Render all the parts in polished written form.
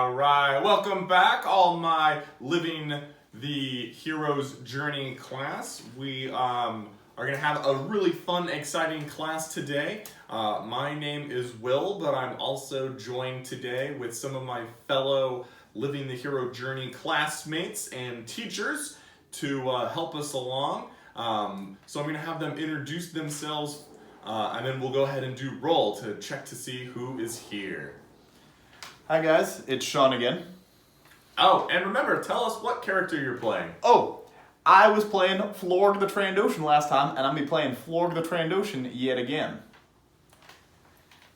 All right, welcome back, all my Living the Hero's Journey class. We are going to have a really fun, exciting class today. My name is Will, but I'm also joined today with some of my fellow Living the Hero Journey classmates and teachers to help us along. So I'm going to have them introduce themselves, and then we'll go ahead and do roll to check to see who is here. Hi guys, it's Sean again. Oh, and remember, tell us what character you're playing. Oh, I was playing Florg the Trandoshan last time, and I'm be playing Florg the Trandoshan yet again.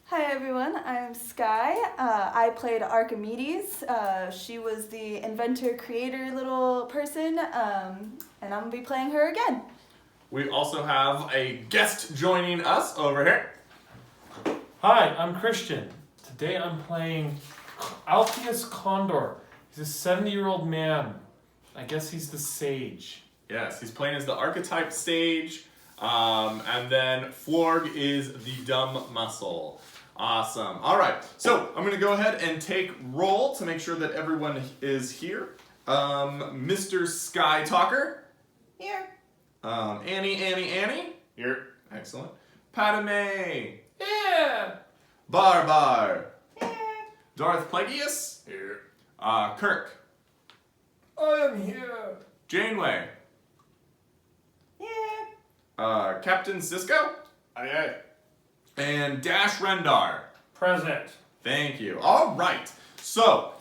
Hi everyone, I'm Sky. I played Archimedes. She was the inventor, creator little person, and I'm gonna be playing her again. We also have a guest joining us over here. Hi, I'm Christian. Today I'm playing Alpheus Condor. He's a 70-year-old man. I guess he's the sage. Yes, he's playing as the archetype sage, and then Florg is the dumb muscle. Awesome. All right, so I'm going to go ahead and take roll to make sure that everyone is here. Mr. Sky Talker. Here. Annie. Here. Excellent. Padme. Yeah! Bar. Here. Darth Plagueis. Here. Kirk. I am here. Janeway. Here. Captain Sisko. Aye. And Dash Rendar. Present. Thank you. All right. So,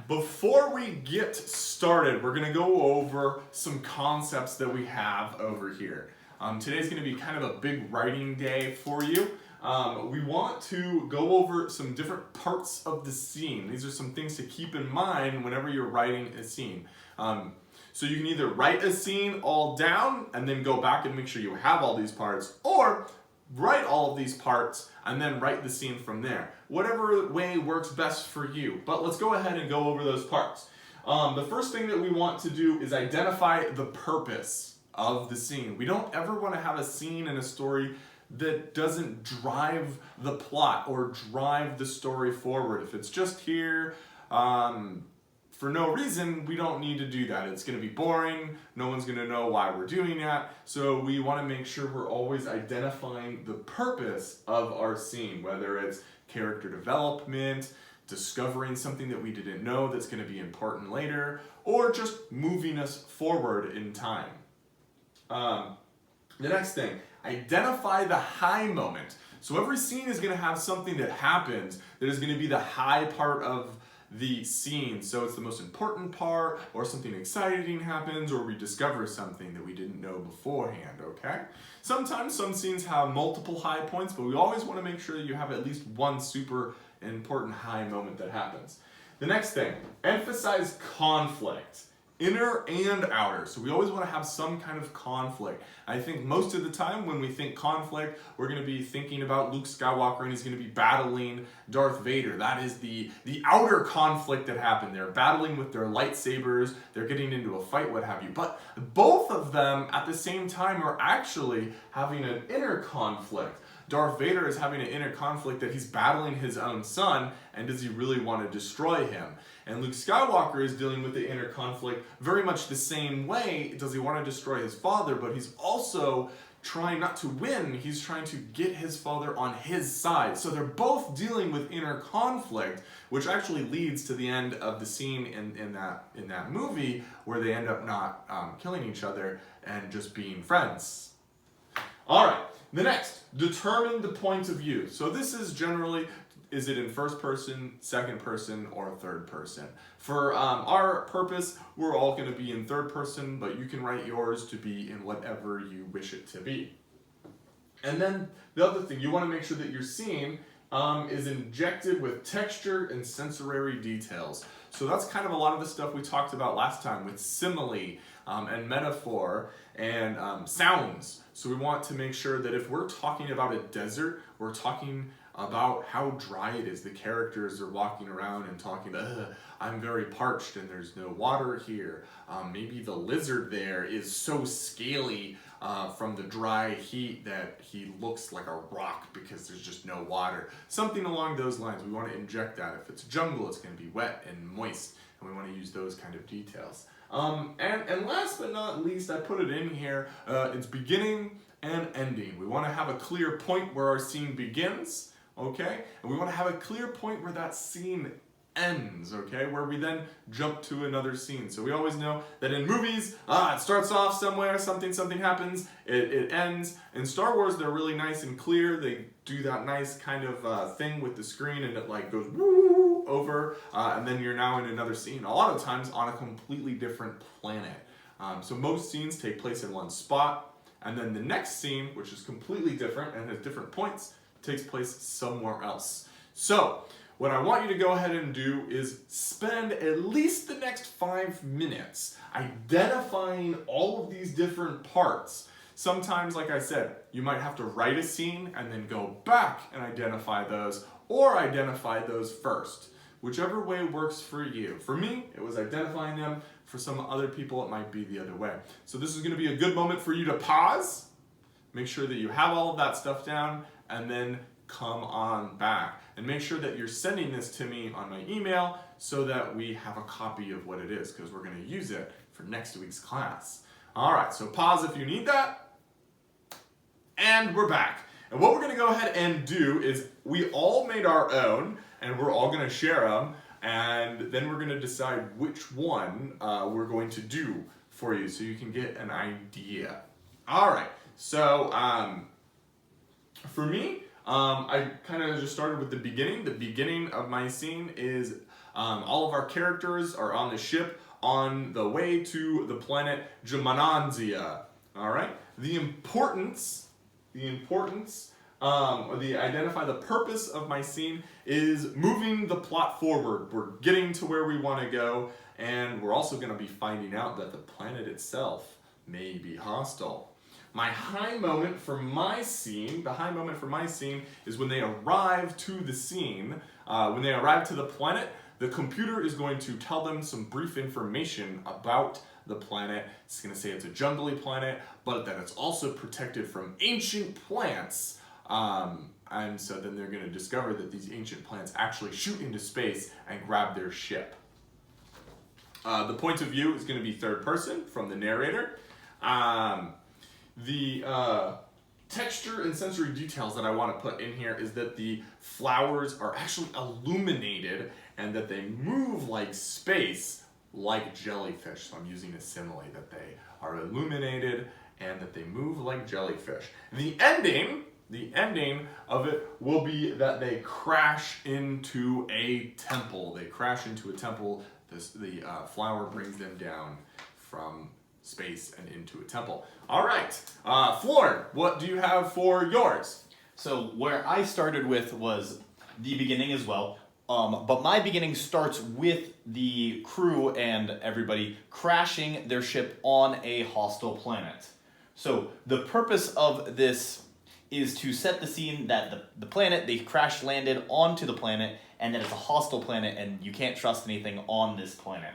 before we get started, we're going to go over some concepts that we have over here. Today's going to be kind of a big writing day for you. We want to go over some different parts of the scene. These are some things to keep in mind whenever you're writing a scene. So you can either write a scene all down and then go back and make sure you have all these parts, or write all of these parts and then write the scene from there. Whatever way works best for you. But let's go ahead and go over those parts. The first thing that we want to do is identify the purpose of the scene. We don't ever want to have a scene in a story that doesn't drive the plot or drive the story forward. If it's just here for no reason, we don't need to do that. It's going to be boring. No one's going to know why we're doing that. So we want to make sure we're always identifying the purpose of our scene, whether it's character development, discovering something that we didn't know that's going to be important later, or just moving us forward in time. The next thing, identify the high moment. So every scene is going to have something that happens that is going to be the high part of the scene. So it's the most important part, or something exciting happens, or we discover something that we didn't know beforehand, okay? Sometimes some scenes have multiple high points, but we always want to make sure that you have at least one super important high moment that happens. The next thing, emphasize conflict. Inner and outer. So we always want to have some kind of conflict. I think most of the time when we think conflict, we're going to be thinking about Luke Skywalker and he's going to be battling Darth Vader. That is the outer conflict that happened. They're battling with their lightsabers, they're getting into a fight, what have you. But both of them at the same time are actually having an inner conflict. Darth Vader is having an inner conflict that he's battling his own son, and does he really want to destroy him? And Luke Skywalker is dealing with the inner conflict very much the same way. Does he want to destroy his father? But he's also trying not to win. He's trying to get his father on his side. So they're both dealing with inner conflict, which actually leads to the end of the scene in that movie where they end up not killing each other and just being friends. All right. The next, determine the point of view. So this is generally, is it in first person, second person, or third person? For our purpose, we're all going to be in third person, but you can write yours to be in whatever you wish it to be. And then the other thing, you want to make sure that your scene is injected with texture and sensory details. So that's kind of a lot of the stuff we talked about last time with simile and metaphor and sounds. So we want to make sure that if we're talking about a desert, we're talking about how dry it is. The characters are walking around and talking, I'm very parched and there's no water here. Maybe the lizard there is so scaly from the dry heat that he looks like a rock because there's just no water. Something along those lines. We want to inject that. If it's jungle, it's going to be wet and moist, and we want to use those kind of details. And last but not least, I put it in here, it's beginning and ending. We want to have a clear point where our scene begins, okay? And we want to have a clear point where that scene ends, okay? Where we then jump to another scene. So we always know that in movies, it starts off somewhere, something happens, it ends. In Star Wars, they're really nice and clear. They do that nice kind of thing with the screen, and it like goes woo over, and then you're now in another scene. A lot of times on a completely different planet. So most scenes take place in one spot, and then the next scene, which is completely different and has different points, takes place somewhere else. So what I want you to go ahead and do is spend at least the next 5 minutes identifying all of these different parts. Sometimes, like I said, you might have to write a scene and then go back and identify those, or identify those first. Whichever way works for you. For me, it was identifying them. For some other people, it might be the other way. So this is going to be a good moment for you to pause, make sure that you have all of that stuff down, and then come on back. And make sure that you're sending this to me on my email so that we have a copy of what it is, because we're going to use it for next week's class. All right, so pause if you need that. And we're back. And what we're going to go ahead and do is we all made our own, and we're all going to share them, and then we're going to decide which one we're going to do for you so you can get an idea. All right, so for me, I kind of just started with the beginning. The beginning of my scene is all of our characters are on the ship on the way to the planet Jumananzia. All right, identify the purpose of my scene is moving the plot forward. We're getting to where we want to go, and we're also going to be finding out that the planet itself may be hostile. My high moment for my scene, is when they arrive to the scene. When they arrive to the planet, the computer is going to tell them some brief information about the planet. It's going to say it's a jungly planet, but that it's also protected from ancient plants. And so then they're going to discover that these ancient plants actually shoot into space and grab their ship. The point of view is going to be third person from the narrator. The texture and sensory details that I want to put in here is that the flowers are actually illuminated and that they move like space, like jellyfish. So I'm using a simile that they are illuminated and that they move like jellyfish. The ending of it will be that they crash into a temple. The flower brings them down from space and into a temple. All right, Floor, what do you have for yours? So where I started with was the beginning as well. But my beginning starts with the crew and everybody crashing their ship on a hostile planet. So the purpose of this is to set the scene that the planet, they crash landed onto the planet, and that it's a hostile planet and you can't trust anything on this planet.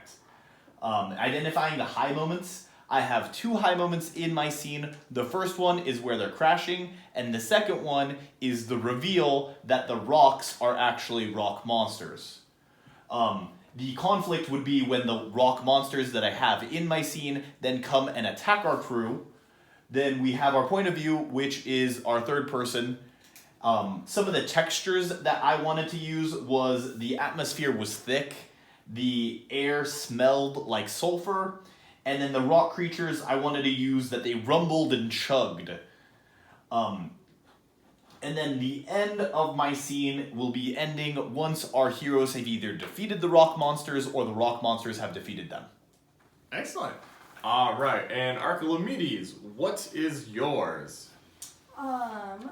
Identifying the high moments, I have 2 high moments in my scene. The first one is where they're crashing, and the second one is the reveal that the rocks are actually rock monsters. The conflict would be when the rock monsters that I have in my scene then come and attack our crew. Then we have our point of view, which is our third person. Some of the textures that I wanted to use was the atmosphere was thick, the air smelled like sulfur, and then the rock creatures I wanted to use that they rumbled and chugged. And then the end of my scene will be ending once our heroes have either defeated the rock monsters or the rock monsters have defeated them. Excellent. All right, and Archimedes, what is yours?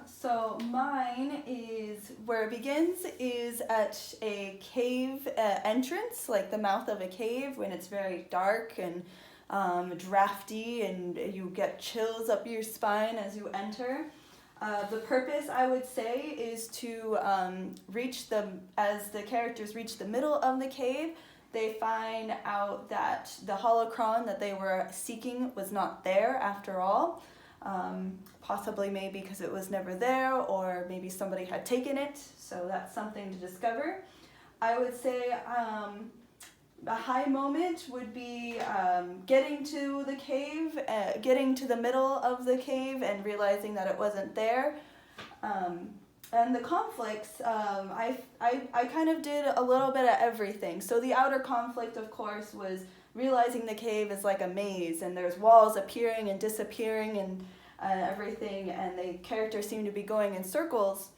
So mine is, where it begins is at a cave entrance, like the mouth of a cave when it's very dark and drafty and you get chills up your spine as you enter. The purpose, I would say, is to as the characters reach the middle of the cave, they find out that the holocron that they were seeking was not there after all. possibly maybe because it was never there, or maybe somebody had taken it, so that's something to discover. I would say a high moment would be getting to the cave, getting to the middle of the cave and realizing that it wasn't there. And the conflicts, I kind of did a little bit of everything. So the outer conflict, of course, was realizing the cave is like a maze, and there's walls appearing and disappearing and everything, and the characters seem to be going in circles.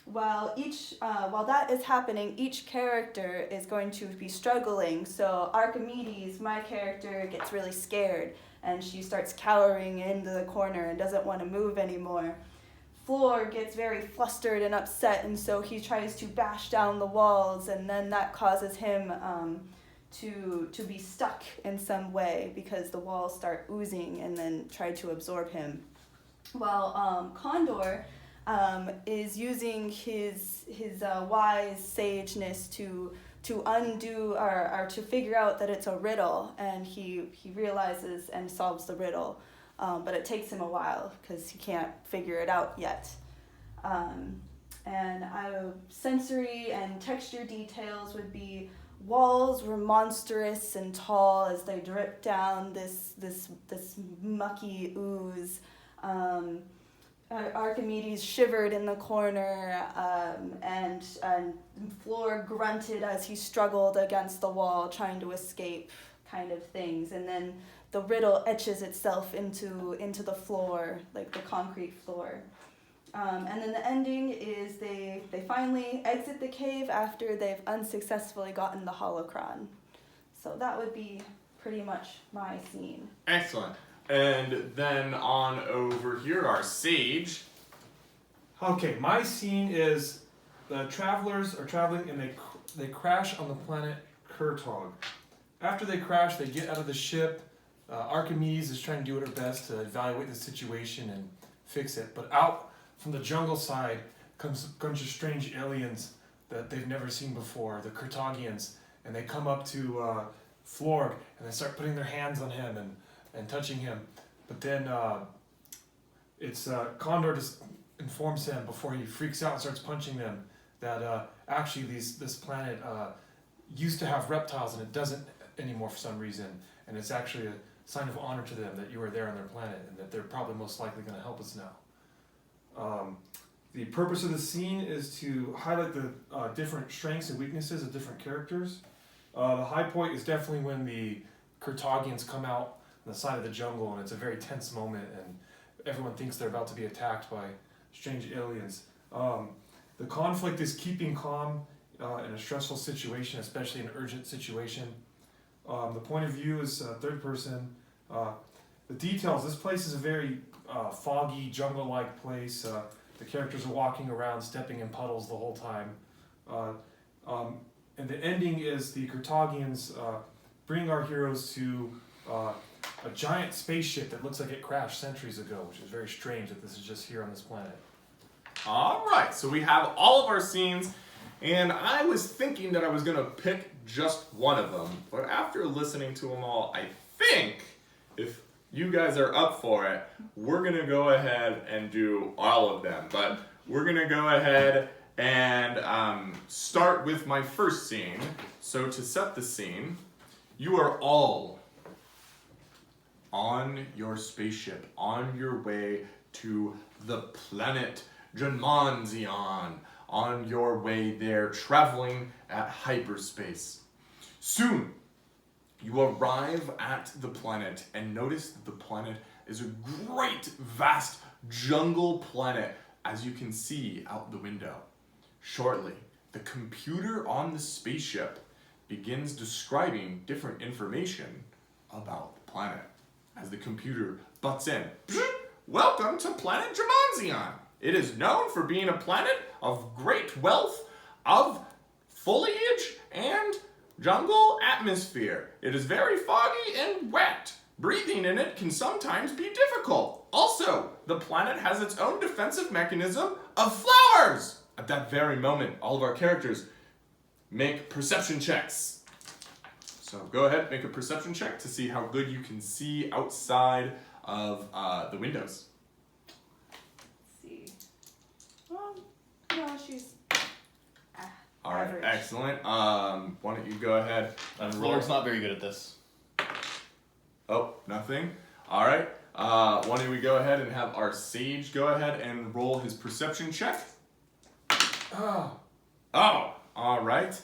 While that is happening, each character is going to be struggling. So Archimedes, my character, gets really scared, and she starts cowering into the corner and doesn't want to move anymore. Floor gets very flustered and upset, and so he tries to bash down the walls, and then that causes him to be stuck in some way because the walls start oozing and then try to absorb him. While Condor is using his wise sageness to undo or to figure out that it's a riddle, and he realizes and solves the riddle. But it takes him a while because he can't figure it out yet. And sensory and texture details would be walls were monstrous and tall as they drip down this mucky ooze. Archimedes shivered in the corner, and Floor grunted as he struggled against the wall trying to escape, kind of things. And then the riddle etches itself into the floor, like the concrete floor. And then the ending is they finally exit the cave after they've unsuccessfully gotten the holocron. So that would be pretty much my scene. Excellent. And then on over here, our sage. Okay, my scene is the travelers are traveling and they crash on the planet Kurtog. After they crash, they get out of the ship. Archimedes is trying to do her best to evaluate the situation and fix it. But out from the jungle side comes a bunch of strange aliens that they've never seen before, the Kurtogians. And they come up to Florg and they start putting their hands on him and touching him. But then Condor just informs him before he freaks out and starts punching them that actually this planet used to have reptiles and it doesn't anymore for some reason. And it's actually a sign of honor to them that you were there on their planet and that they're probably most likely going to help us now. The purpose of the scene is to highlight the different strengths and weaknesses of different characters. The high point is definitely when the Kurtogians come out on the side of the jungle, and it's a very tense moment, and everyone thinks they're about to be attacked by strange aliens. The conflict is keeping calm in a stressful situation, especially an urgent situation. The point of view is third person. The details, this place is a very foggy, jungle-like place. The characters are walking around, stepping in puddles the whole time. And the ending is the Kurtogians bring our heroes to a giant spaceship that looks like it crashed centuries ago, which is very strange that this is just here on this planet. All right, so we have all of our scenes, and I was thinking that I was going to pick just one of them, but after listening to them all, I think if you guys are up for it, we're going to go ahead and do all of them. But we're going to go ahead and start with my first scene. So to set the scene, you are all on your spaceship, on your way to the planet Janmanzion, on your way there, traveling at hyperspace. Soon, you arrive at the planet and notice that the planet is a great, vast jungle planet, as you can see out the window. Shortly, the computer on the spaceship begins describing different information about the planet. As the computer butts in, welcome to planet Jamanzion. It is known for being a planet of great wealth of foliage and jungle atmosphere. It is very foggy and wet. Breathing in it can sometimes be difficult. Also, the planet has its own defensive mechanism of flowers. At that very moment, all of our characters make perception checks. So go ahead, make a perception check to see how good you can see outside of the windows. No, she's All right, average. excellent. Why don't you go ahead and roll? Lord's not very good at this. Oh, nothing. All right. Why don't we go ahead and have our sage go ahead and roll his perception check? Ah, Oh, all right.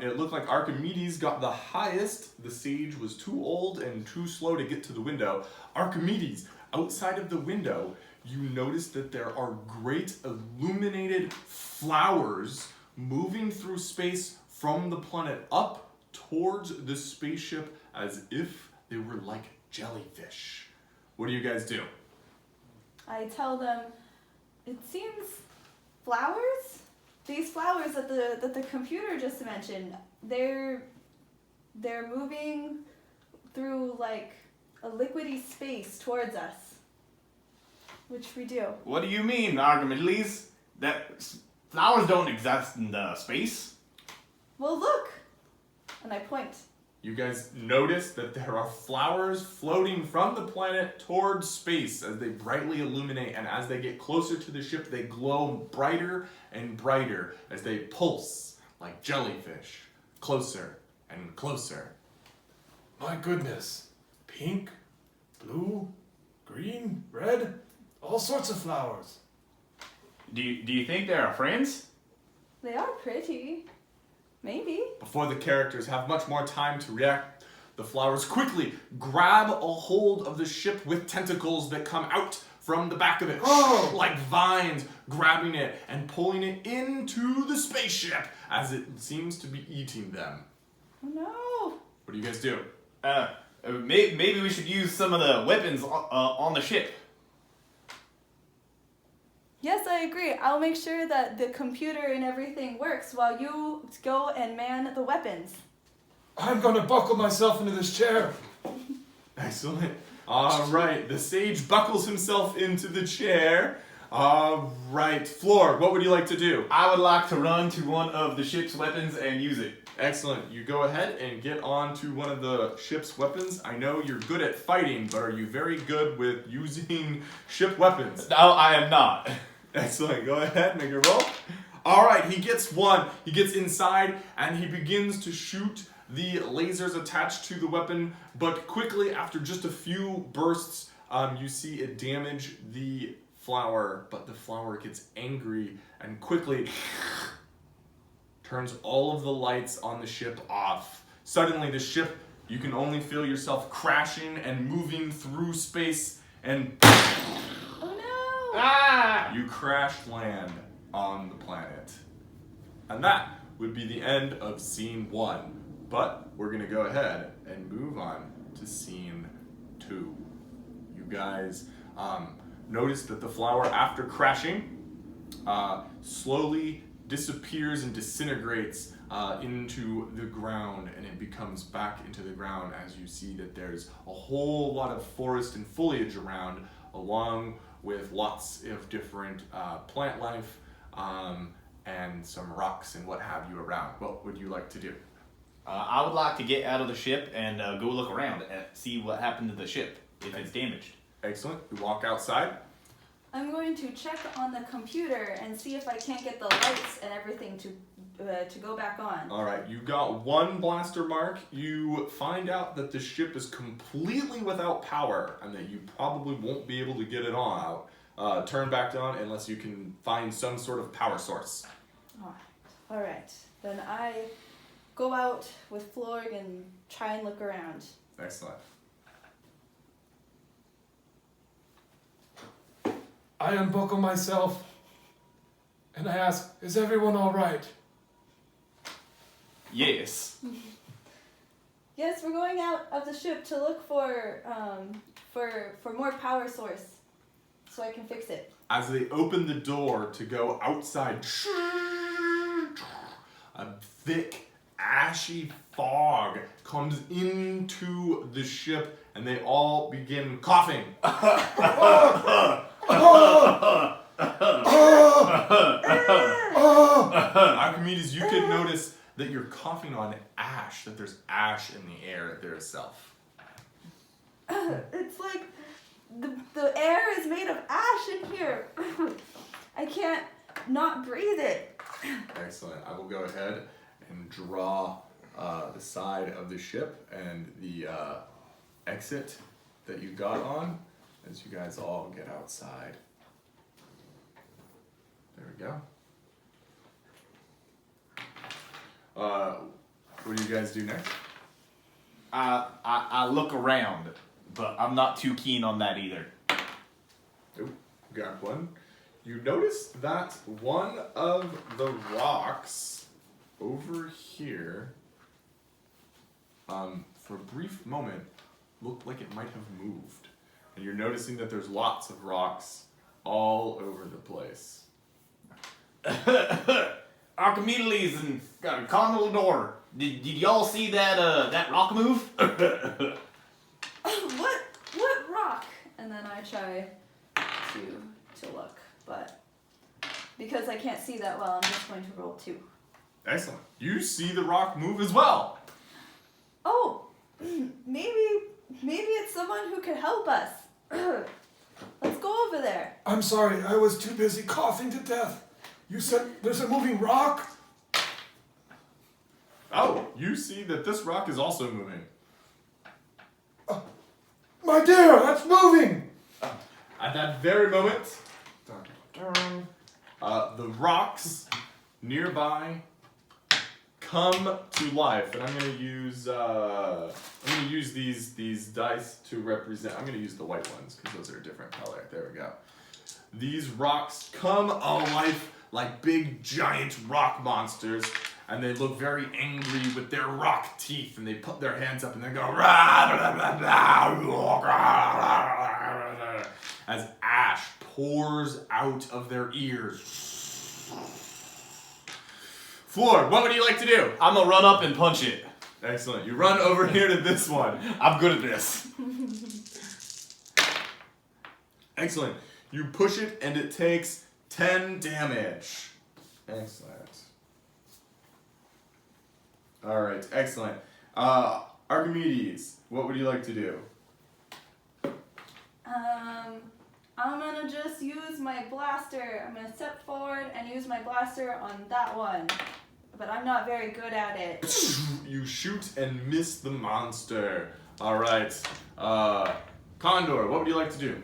It looked like Archimedes got the highest. The sage was too old and too slow to get to the window. Archimedes, outside of the window, you notice that there are great illuminated flowers moving through space from the planet up towards the spaceship as if they were like jellyfish. What do you guys do? I tell them, it seems flowers? These flowers that the computer just mentioned, they're moving through like a liquidy space towards us. Which we do. What do you mean, Archimedes? That flowers don't exist in the space? Well, look! And I point. You guys notice that there are flowers floating from the planet towards space as they brightly illuminate, and as they get closer to the ship, they glow brighter and brighter as they pulse like jellyfish, closer and closer. my goodness. Pink, blue, green, red, all sorts of flowers. Do you think they're our friends? They are pretty. Maybe. Before the characters have much more time to react, the flowers quickly grab a hold of the ship with tentacles that come out from the back of it, Oh! like vines, grabbing it and pulling it into the spaceship as it seems to be eating them. Oh no! What do you guys do? Maybe we should use some of the weapons on the ship. Yes, I agree. I'll make sure that the computer and everything works while you go and man the weapons. I'm gonna buckle myself into this chair. Excellent. All right, the sage buckles himself into the chair. All right, Floor, what would you like to do? I would like to run to one of the ship's weapons and use it. Excellent. You go ahead and get on to one of the ship's weapons. I know you're good at fighting, but are you very good with using ship weapons? No, I am not. Excellent. Go ahead, make a roll. All right, he gets one. He gets inside and he begins to shoot the lasers attached to the weapon, but quickly, after just a few bursts, you see it damage the flower, but the flower gets angry and quickly turns all of the lights on the ship off. Suddenly, the ship, you can only feel yourself crashing and moving through space, and Oh no! Ah! you crash land on the planet. And that would be the end of scene 1. But we're gonna go ahead and move on to scene 2. You guys notice that the flower, after crashing, slowly disappears and disintegrates into the ground, and it becomes back into the ground as you see that there's a whole lot of forest and foliage around, along with lots of different plant life and some rocks and what have you around. What would you like to do? I would like to get out of the ship and go look around and see what happened to the ship, if it's damaged. Excellent. You walk outside. I'm going to check on the computer and see if I can't get the lights and everything to go back on. All right, you got one blaster mark. You find out that the ship is completely without power and that you probably won't be able to get it on turn back on unless you can find some sort of power source. All right. Then I go out with Florg and try and look around. Excellent. I unbuckle myself and I ask, is everyone all right? Yes. Yes, we're going out of the ship to look for more power source, so I can fix it. As they open the door to go outside, a thick, ashy fog comes into the ship and they all begin coughing. Archimedes, you can notice that you're coughing on ash, that there's ash in the air there itself. It's like the air is made of ash in here. I can't not breathe it. Excellent. I will go ahead and draw the side of the ship and the exit that you got on as you guys all get outside. There we go. What do you guys do next? I look around, but I'm not too keen on that either. Nope. Got one. You notice that one of the rocks over here, for a brief moment, looked like it might have moved. And you're noticing that there's lots of rocks all over the place. Archimedes and Condolador, did y'all see that rock move? What rock? And then I try to look, but because I can't see that well, I'm just going to roll 2. Excellent. You see the rock move as well. Oh, maybe it's someone who could help us. Let's go over there. I'm sorry, I was too busy coughing to death. You said there's a moving rock? Oh, you see that this rock is also moving. My dear, that's moving! At that very moment, the rocks nearby come to life, and I'm gonna use these dice to represent. I'm gonna use the white ones because those are a different color. There we go. These rocks come alive like big giant rock monsters, and they look very angry with their rock teeth, and they put their hands up and they go as ash pours out of their ears. Floor, what would you like to do? I'm gonna run up and punch it. Excellent. You run over here to this one. I'm good at this. Excellent. You push it and it takes 10 damage. Excellent. Alright, excellent. Archimedes, what would you like to do? I'm gonna just use my blaster. I'm gonna step forward and use my blaster on that one. But I'm not very good at it. You shoot and miss the monster. Alright. Condor, what would you like to do?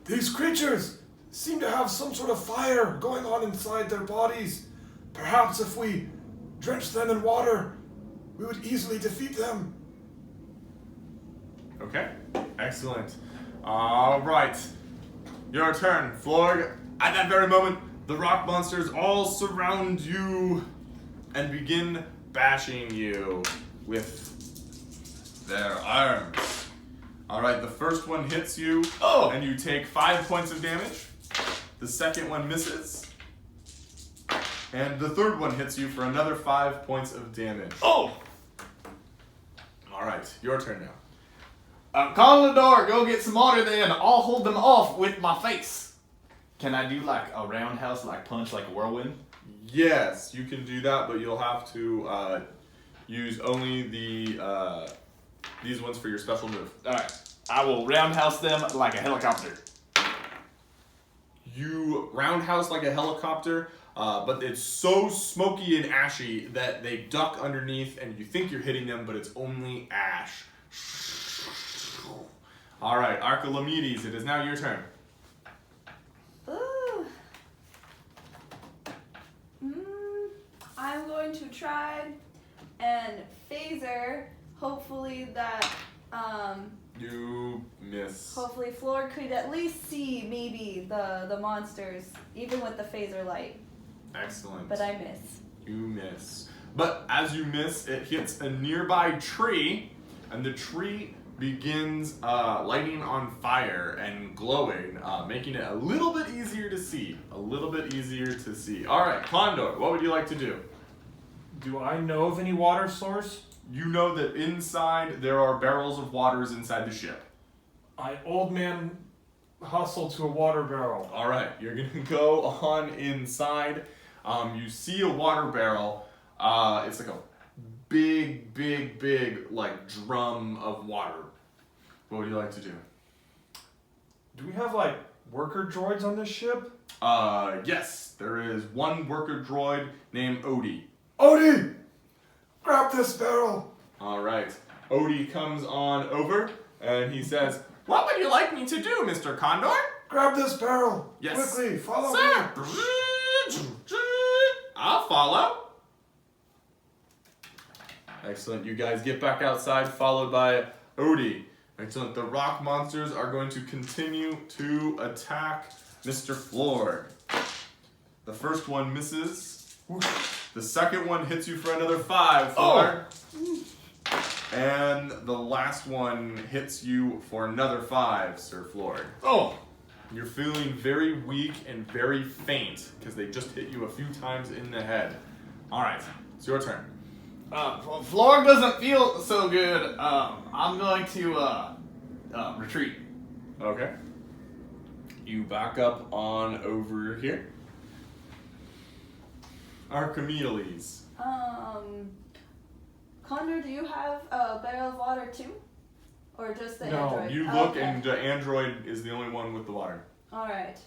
These creatures seem to have some sort of fire going on inside their bodies. Perhaps if we drench them in water, we would easily defeat them. Okay, excellent. Alright. Your turn, Florg. At that very moment, the rock monsters all surround you and begin bashing you with their arms. Alright, the first one hits you, and you take 5 points of damage. The second one misses. And the third one hits you for another 5 points of damage. Oh! Alright, your turn now. Condolador, go get some water then. I'll hold them off with my face. Can I do like a roundhouse, like punch, like a whirlwind? Yes, you can do that, but you'll have to use only the these ones for your special move. Alright, I will roundhouse them like a helicopter. You roundhouse like a helicopter, but it's so smoky and ashy that they duck underneath and you think you're hitting them, but it's only ash. Alright, Archimedes, it is now your turn. Ooh. I'm going to try and phaser. Hopefully that, You miss. hopefully Floor could at least see maybe the monsters, even with the phaser light. Excellent. But I miss. You miss. But as you miss, it hits a nearby tree, and the tree begins lighting on fire and glowing, making it a little bit easier to see. A little bit easier to see. Alright, Condor, what would you like to do? Do I know of any water source? You know that inside there are barrels of waters inside the ship. I old man hustle to a water barrel. Alright, you're gonna go on inside. You see a water barrel. It's like a big, like drum of water. What would you like to do? Do we have like worker droids on this ship? Yes, there is one worker droid named Odie. Odie! Grab this barrel! All right. Odie comes on over and he says, "What would you like me to do, Mr. Condor?" Grab this barrel! Yes. Quickly, follow me! Sir! I'll follow. Excellent. You guys get back outside, followed by Odie. Excellent. The rock monsters are going to continue to attack Mr. Florg. The first one misses. The second one hits you for another 5, Florg. And the last one hits you for another 5, Sir Florg. Oh, You're feeling very weak and very faint because they just hit you a few times in the head. All right, it's your turn. well, Florg doesn't feel so good. I'm going to retreat. Okay. You back up on over here. Archimedes. Condor, do you have a barrel of water too? Or just the No, android? You look and the android is the only one with the water. Alright.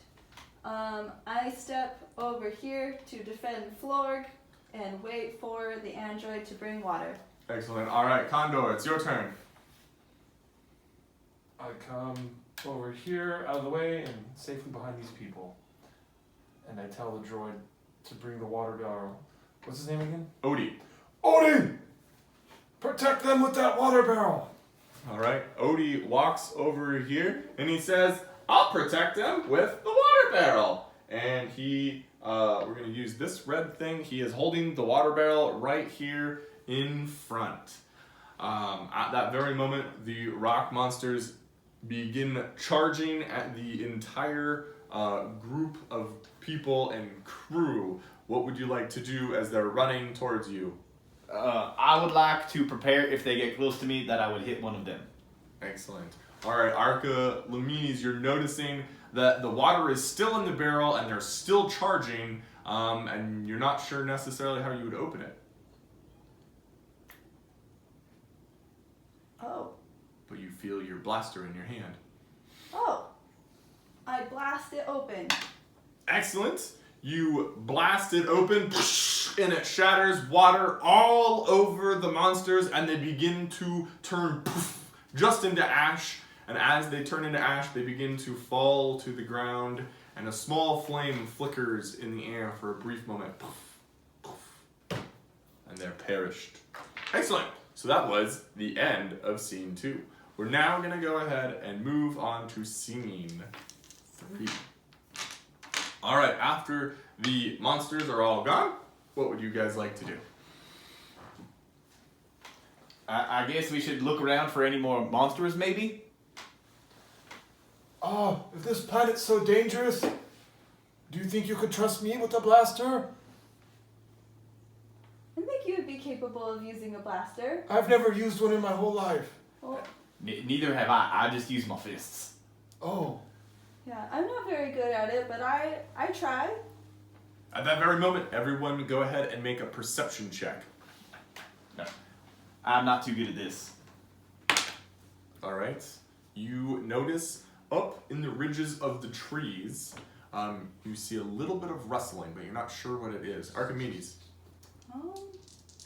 I step over here to defend Florg and wait for the android to bring water. Excellent. All right, Condor, it's your turn. I come over here, out of the way, and safely behind these people. And I tell the droid to bring the water barrel. What's his name again? Odie. Odie! Protect them with that water barrel! All right, Odie walks over here and he says, "I'll protect him with the water barrel." And we're gonna use this red thing. He is holding the water barrel right here in front. At that very moment, the rock monsters begin charging at the entire group of people and crew. What would you like to do as they're running towards you? I would like to prepare if they get close to me that I would hit one of them. Excellent. All right, Archimedes, you're noticing that the water is still in the barrel and they're still charging, and you're not sure necessarily how you would open it. Oh. But you feel your blaster in your hand. Oh. I blast it open. Excellent. You blast it open, and it shatters water all over the monsters, and they begin to turn just into ash. And as they turn into ash, they begin to fall to the ground, and a small flame flickers in the air for a brief moment. And they're perished. Excellent. So that was the end of scene 2. We're now going to go ahead and move on to scene 3. All right, after the monsters are all gone, what would you guys like to do? I guess we should look around for any more monsters, maybe? Oh, if this planet's so dangerous, do you think you could trust me with a blaster? I think you would be capable of using a blaster. I've never used one in my whole life. Well, Neither have I. I just use my fists. Oh. yeah, I'm not very good at it, but I try. At that very moment, everyone go ahead and make a perception check. No. I'm not too good at this. All right. You notice up in the ridges of the trees, you see a little bit of rustling, but you're not sure what it is. Archimedes.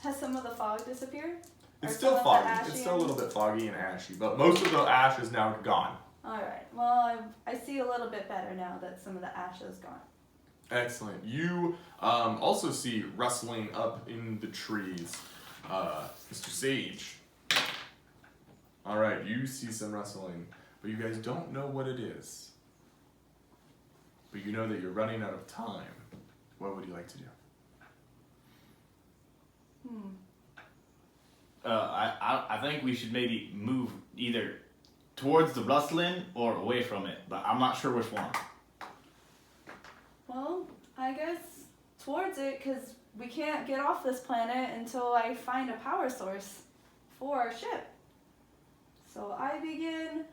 Has some of the fog disappeared? It's Or still some of the foggy. ashy It's still a and- little bit foggy and ashy, but most of the ash is now gone. Alright, well, I see a little bit better now that some of the ash is gone. Excellent. You also see rustling up in the trees, Mr. Sage. All right, you see some rustling, but you guys don't know what it is. But you know that you're running out of time. What would you like to do? I think we should maybe move either towards the rustling or away from it, but I'm not sure which one. Well, I guess towards it, because we can't get off this planet until I find a power source for our ship. So I begin,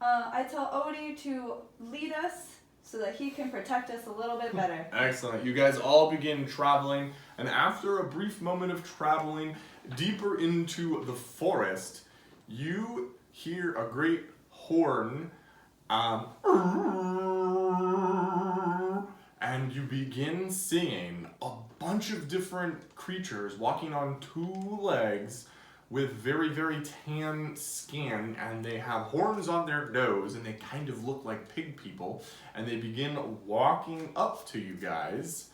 I tell Odie to lead us so that he can protect us a little bit better. Excellent. You guys all begin traveling, and after a brief moment of traveling deeper into the forest, you hear a great horn, and and you begin seeing a bunch of different creatures walking on two legs with very, very tan skin, and they have horns on their nose, and they kind of look like pig people, and they begin walking up to you guys,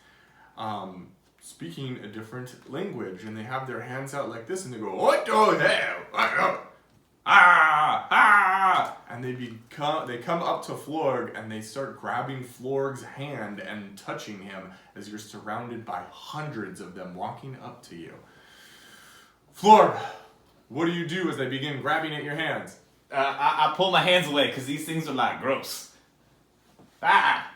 speaking a different language, and they have their hands out like this, and they go, "What the hell? And they come up to Florg, and they start grabbing Florg's hand and touching him as you're surrounded by hundreds of them walking up to you. Florg, what do you do as they begin grabbing at your hands? I pull my hands away because these things are like gross. Ah!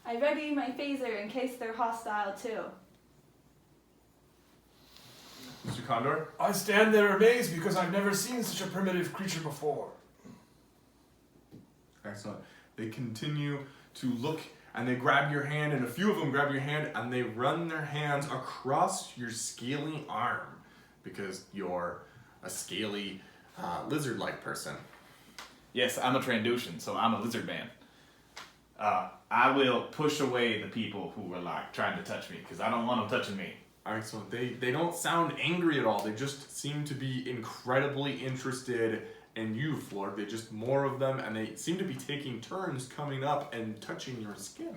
I ready my phaser in case they're hostile too. Mr. Condor? I stand there amazed because I've never seen such a primitive creature before. Excellent. They continue to look, and they grab your hand, and a few of them grab your hand, and they run their hands across your scaly arm, because you're a scaly, lizard-like person. Yes, I'm a Trandoshan, so I'm a lizard man. I will push away the people who are like trying to touch me, because I don't want them touching me. Excellent. They don't sound angry at all. They just seem to be incredibly interested in you, Florg. They just more of them, and they seem to be taking turns coming up and touching your skin.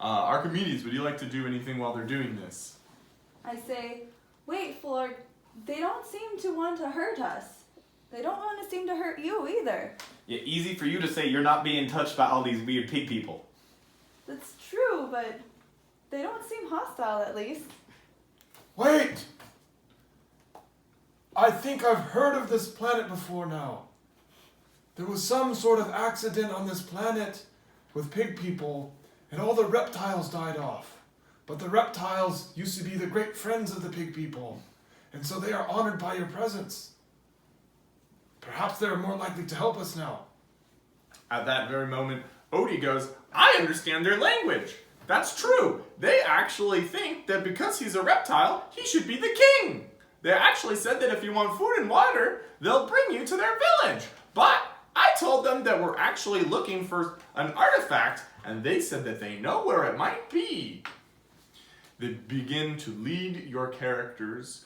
Archimedes, would you like to do anything while they're doing this? I say, wait, Florg, they don't seem to want to hurt us. They don't want to seem to hurt you either. Yeah, easy for you to say you're not being touched by all these weird pig people. That's true, but they don't seem hostile at least. Wait! I think I've heard of this planet before now. There was some sort of accident on this planet with pig people, and all the reptiles died off. But the reptiles used to be the great friends of the pig people, and so they are honored by your presence. Perhaps they're more likely to help us now. At that very moment, Odie goes, I understand their language. That's true. They actually think that because he's a reptile, he should be the king. They actually said that if you want food and water, they'll bring you to their village. But I told them that we're actually looking for an artifact, and they said that they know where it might be. They begin to lead your characters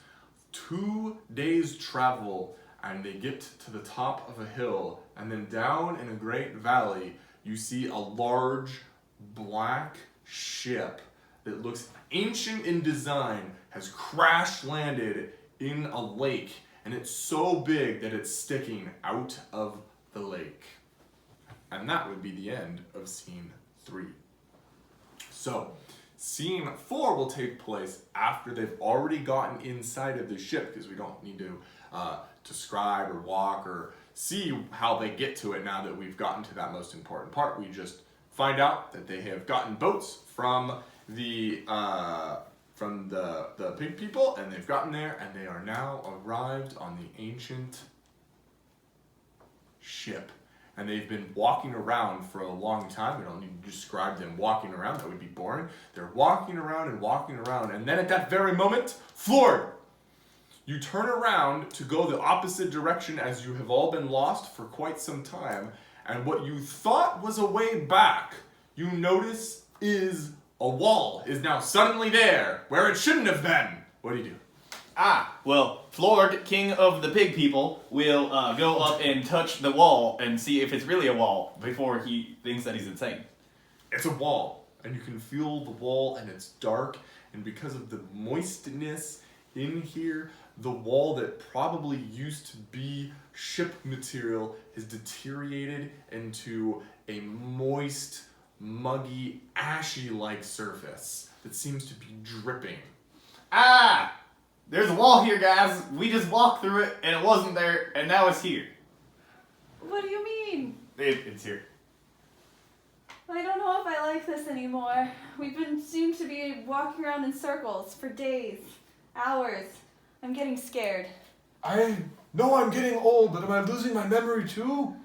2 days' travel, and they get to the top of a hill, and then down in a great valley, you see a large black ship that looks ancient in design has crash landed in a lake, and it's so big that it's sticking out of the lake. And that would be the end of scene 3. So, scene 4 will take place after they've already gotten inside of the ship, because we don't need to describe or walk or see how they get to it now that we've gotten to that most important part. We just find out that they have gotten boats from the pig people, and they've gotten there, and they are now arrived on the ancient ship. And they've been walking around for a long time. We don't need to describe them walking around, that would be boring. They're walking around, and then at that very moment, Florg, you turn around to go the opposite direction as you have all been lost for quite some time, and what you thought was a way back, you notice is a wall is now suddenly there, where it shouldn't have been. What do you do? Well, Florg, king of the pig people, will go up and touch the wall and see if it's really a wall before he thinks that he's insane. It's a wall, and you can feel the wall, and it's dark, and because of the moistness in here, the wall that probably used to be ship material has deteriorated into a moist, muggy, ashy-like surface that seems to be dripping. There's a wall here, guys. We just walked through it, and it wasn't there, and now it's here. What do you mean? It's here. I don't know if I like this anymore. Seem to be walking around in circles for days, hours. I'm getting scared. I know I'm getting old, but am I losing my memory too?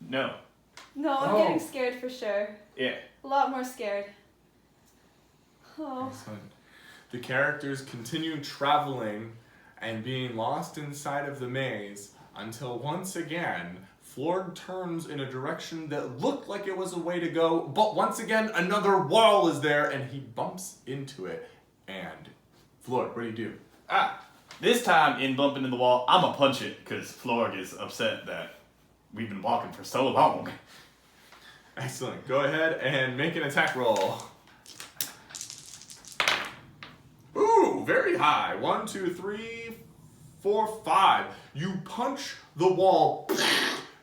No. No, I'm Oh. getting scared for sure. Yeah. A lot more scared. Oh. Excellent. The characters continue traveling and being lost inside of the maze until once again, Florg turns in a direction that looked like it was a way to go, but once again, another wall is there, and he bumps into it. And Florg, what do? This time in bumping into the wall, I'ma punch it, because Florg is upset that we've been walking for so long. Excellent. Go ahead and make an attack roll. Ooh, very high. 1, 2, 3, 4, 5. You punch the wall.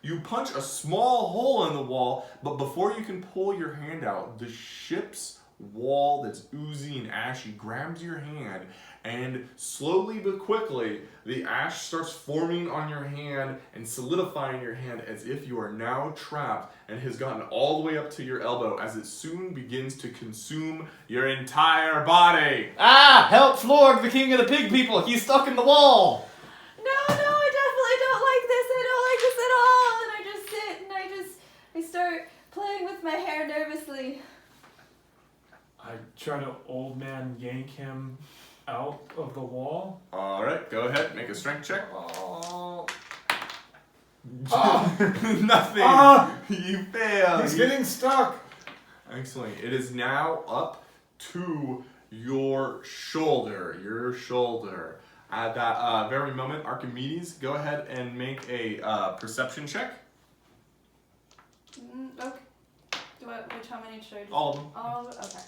You punch a small hole in the wall, but before you can pull your hand out, the ship's wall that's oozy and ashy grabs your hand, and slowly but quickly, the ash starts forming on your hand and solidifying your hand as if you are now trapped and has gotten all the way up to your elbow as it soon begins to consume your entire body. Ah! Help Florg, the king of the pig people! He's stuck in the wall! No, I definitely don't like this. I don't like this at all. And I just sit and I start playing with my hair nervously. I try to old man yank him out of the wall. All right, go ahead, make a strength check. Oh. Nothing. You fail. He's getting stuck. Excellent. It is now up to your shoulder. At that very moment, Archimedes, go ahead and make a perception check. Okay. How many should I do? All of them. Oh, okay.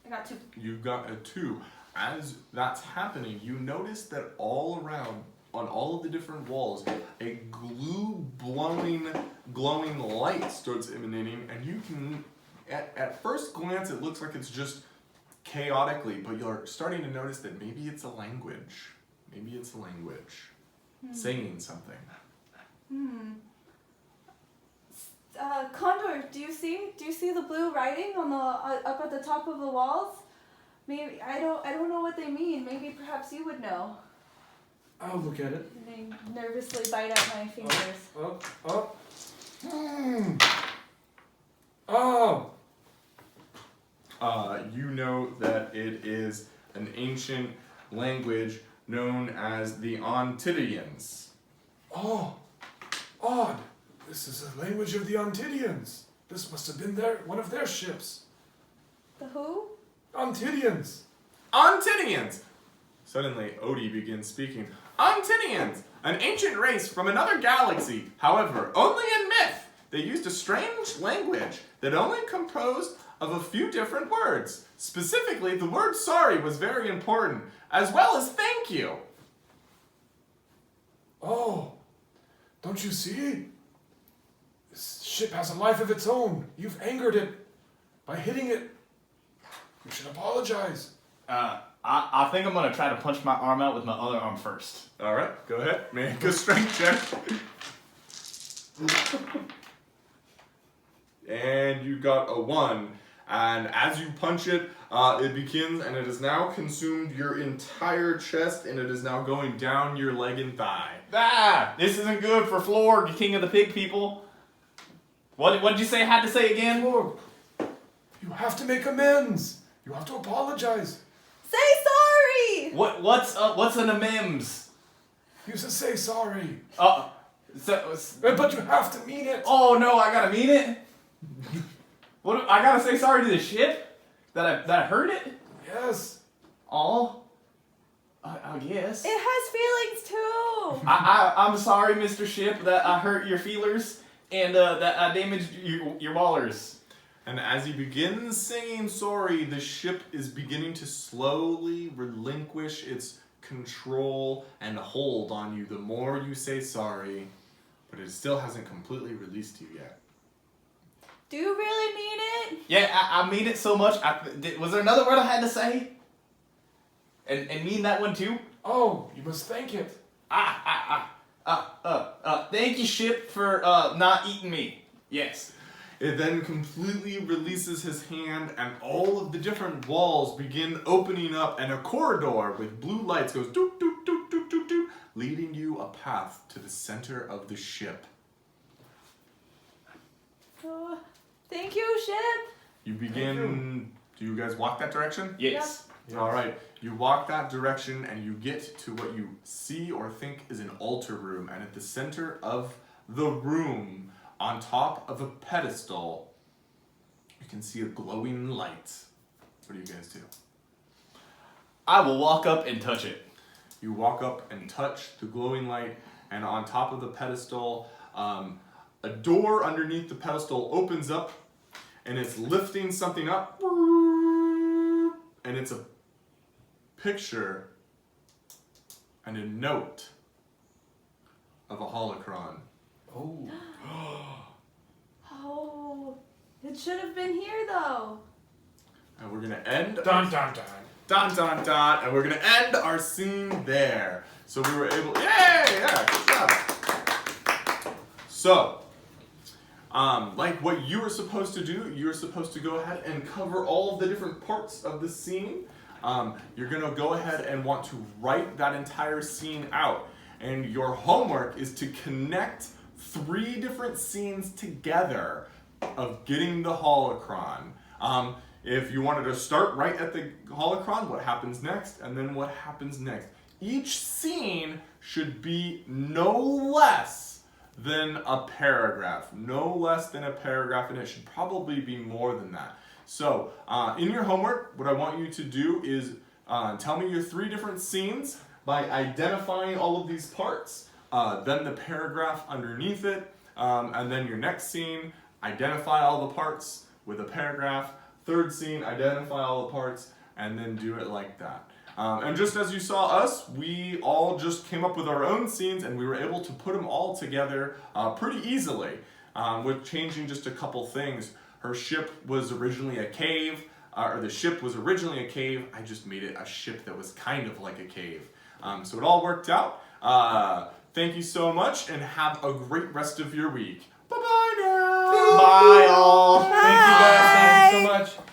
I got 2. You got a 2. As that's happening, you notice that all around, on all of the different walls, a glowing light starts emanating, and you can, at first glance, it looks like it's just chaotically, but you're starting to notice that maybe it's a language. Saying something. Condor, do you see the blue writing on the up at the top of the walls? Maybe I don't know what they mean. Maybe perhaps you would know. I'll look at it. And I nervously bite at my fingers. Oh. You know that it is an ancient language known as the Ontidians. Oh. Odd. This is the language of the Ontidians. This must have been one of their ships. The who? Ontidians. Ontidians! Suddenly, Odie begins speaking. Ontidians! An ancient race from another galaxy. However, only in myth. They used a strange language that only composed of a few different words. Specifically, the word sorry was very important, as well as thank you. Oh. Don't you see? This ship has a life of its own. You've angered it by hitting it. You should apologize. I think I'm gonna try to punch my arm out with my other arm first. Alright, go ahead. Make a strength check. And you got a 1. And as you punch it, it begins, and it has now consumed your entire chest, and it is now going down your leg and thigh. Ah! This isn't good for Florg, king of the pig people. What did you say I had to say again? Look, you have to make amends. You have to apologize. Say sorry! What's an amends? You should say sorry. But you have to mean it. Oh no, I gotta mean it? I gotta say sorry to the ship? That I hurt it? Yes. Oh, I guess. It has feelings too! I'm sorry, Mr. Ship, that I hurt your feelers and that I damaged your ballers. And as he begins singing sorry, the ship is beginning to slowly relinquish its control and hold on you the more you say sorry, but it still hasn't completely released you yet. Do you really mean it? Yeah, I mean it so much. Was there another word I had to say? And mean that one too? Oh, you must thank it. Thank you, Ship, for not eating me. Yes. It then completely releases his hand, and all of the different walls begin opening up, and a corridor with blue lights goes doot doot doot doot doot doot, leading you a path to the center of the ship. Thank you, ship. You begin. Do you guys walk that direction? Yes. Yes. All right, you walk that direction and you get to what you see or think is an altar room, and at the center of the room, on top of a pedestal, you can see a glowing light. What do you guys do? I will walk up and touch it. You walk up and touch the glowing light, and on top of the pedestal, a door underneath the pedestal opens up, and it's lifting something up, and it's a picture and a note of a holocron. Oh. Oh, it should have been here though. And we're gonna end. Dun dun dun. Dun dun dun, and we're gonna end our scene there. So we were able, yeah, good job. So, like what you were supposed to do, you were supposed to go ahead and cover all of the different parts of the scene. You're gonna go ahead and want to write that entire scene out. And your homework is to connect 3 different scenes together of getting the holocron. If you wanted to start right at the holocron, what happens next, and then what happens next. Each scene should be no less than a paragraph. No less than a paragraph, and it should probably be more than that. So, in your homework, what I want you to do is tell me your 3 different scenes by identifying all of these parts, then the paragraph underneath it, and then your next scene, identify all the parts with a paragraph. 3rd scene, identify all the parts, and then do it like that. And just as you saw us, we all just came up with our own scenes, and we were able to put them all together pretty easily, with changing just a couple things. Her ship was originally a cave, or the ship was originally a cave. I just made it a ship that was kind of like a cave. So it all worked out. Thank you so much, and have a great rest of your week. Bye-bye now! Bye, all. Thank you guys. Thank you so much.